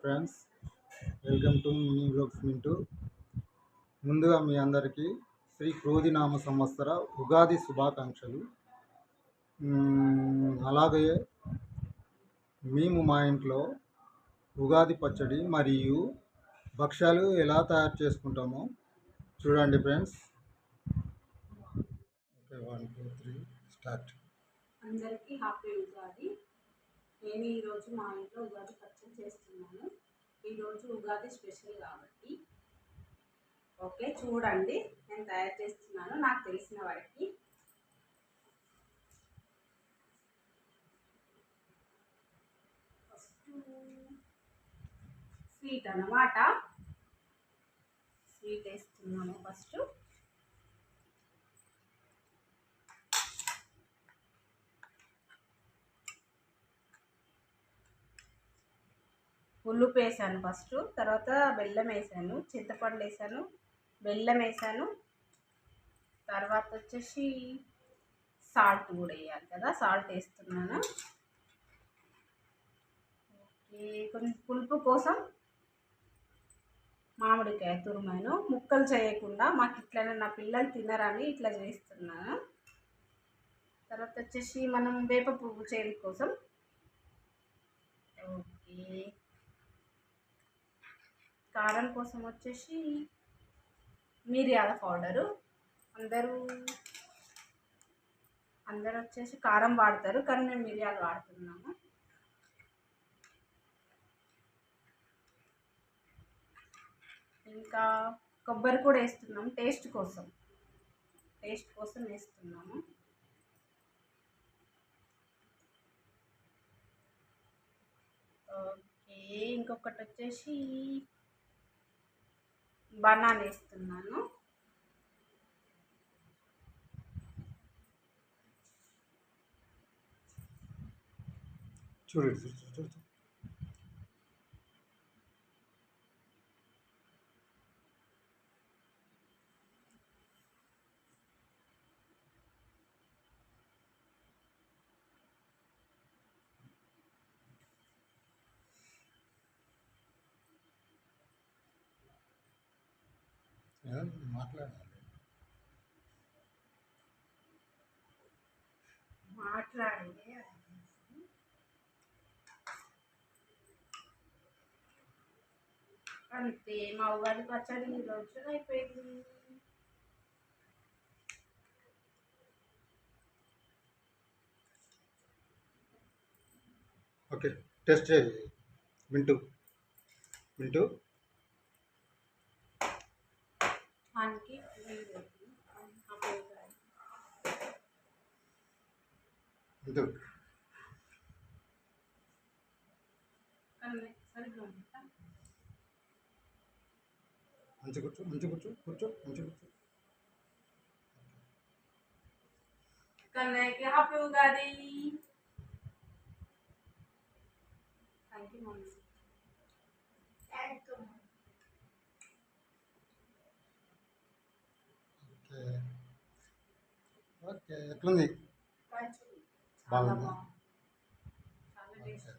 Friends, welcome to mini blogs Mintu. ముందుగా మీ అందరికీ శ్రీ క్రోధినామ సంవత్సర ఉగాది శుభాకాంక్షలు. అలాగే మేము మా ఇంట్లో ఉగాది పచ్చడి మరియు భక్ష్యాలు ఎలా తయారు చేసుకుంటామో చూడండి ఫ్రెండ్స్. Okay, 1 2 3 start. అందరికీ హ్యాపీ ఉగాది. నేను ఈరోజు మా ఇంట్లో ఉగాది పచ్చడి చేస్తున్నాను. ఈరోజు ఉగాది స్పెషల్ కాబట్టి ఓకే చూడండి, నేను తయారు చేస్తున్నాను నాకు తెలిసిన వారికి. ఫస్ట్ స్వీట్ అన్నమాట, స్వీట్ వేస్తున్నాను ఫస్ట్. ఉల్లుపు వేసాను ఫస్ట్, తర్వాత బెల్లం వేసాను, చింతపండు వేసాను, బెల్లం వేసాను, తర్వాత వచ్చేసి సాల్ట్ కూడా వేయాలి కదా, సాల్ట్ వేస్తున్నాను. ఓకే, కొంచెం పులుపు కోసం మామిడికాయ తురుమాను, ముక్కలు చేయకుండా, మాకు ఇట్లనే నా పిల్లలు తినరని ఇట్లా చేస్తున్నాను. తర్వాత వచ్చేసి మనం వేప పువ్వు చేదు కోసం. ఓకే, కారం కోసం వచ్చేసి మిరియాల పౌడరు. అందరూ వచ్చేసి కారం వాడతారు, కానీ మేము మిరియాలు వాడుతున్నాము. ఇంకా కొబ్బరి కూడా వేస్తున్నాము, టేస్ట్ కోసం వేస్తున్నాము. ఓకే, ఇంకొకటి వచ్చేసి బనానా వేస్తున్నాను. చూడండి. మాట్లాడి అంతే, మా ఉగాది పచ్చడి ఈరోజు అయిపోయింది. ఓకే, టెస్ట్ చేయి మింటూ. ఆనికి మింటూ మంచి కూర్చో. కన్నయ్యకి happy Ugadi. Thank you mummy. Okay, ఎట్లుంది? బాగుంది. చాలా taste.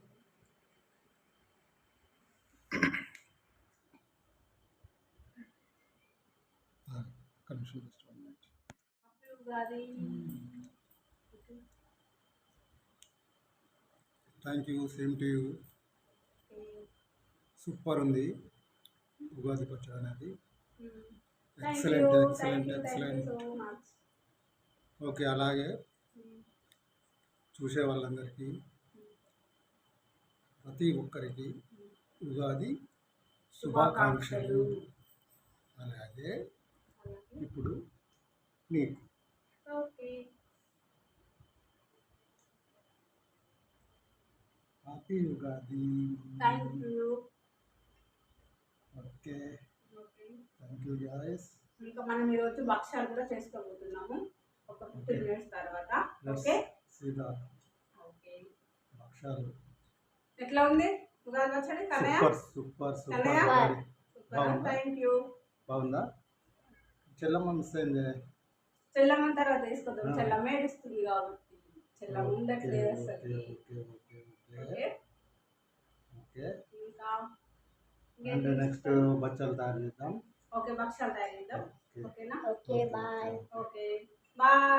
Happy Ugadi. Thank you, same to you. Super ఉంది ఉగాది పచ్చడి అనేది. ఎక్సలెంట్. ఓకే, అలాగే చూసే వాళ్ళందరికీ, ప్రతి ఒక్కరికి ఉగాది శుభాకాంక్షలు. అలాగే ఇప్పుడు నీకు happy Ugadi. Thank you. Okay, thank you guys. ఇంకా మనం ఈరోజు భక్ష్యాలు కూడా చేసుకోబోతున్నాము ఒక 15 minutes తర్వాత. Okay, okay. భక్ష్యాలు ఎట్లా ఉంది ఉగాది పచ్చడి? సూపర్. Thank you. బాగుందా? చెల్లమ్మ మిస్ అయింది. చెల్లమ్మ తర్వాత వేసుకోదాం, చెల్లమ్మ ఏడుస్తుంది కాబట్టి. చెల్లమ్మ ఉండట్లేదు అసలు. ఓకే. ఇంకా అండ్ నెక్స్ట్ బచ్చాలు తయారు చేద్దాం. ఓకే, భక్షాలు తయారు చేద్దాం. ఓకే. ఓకేనా? Okay bye. Okay bye.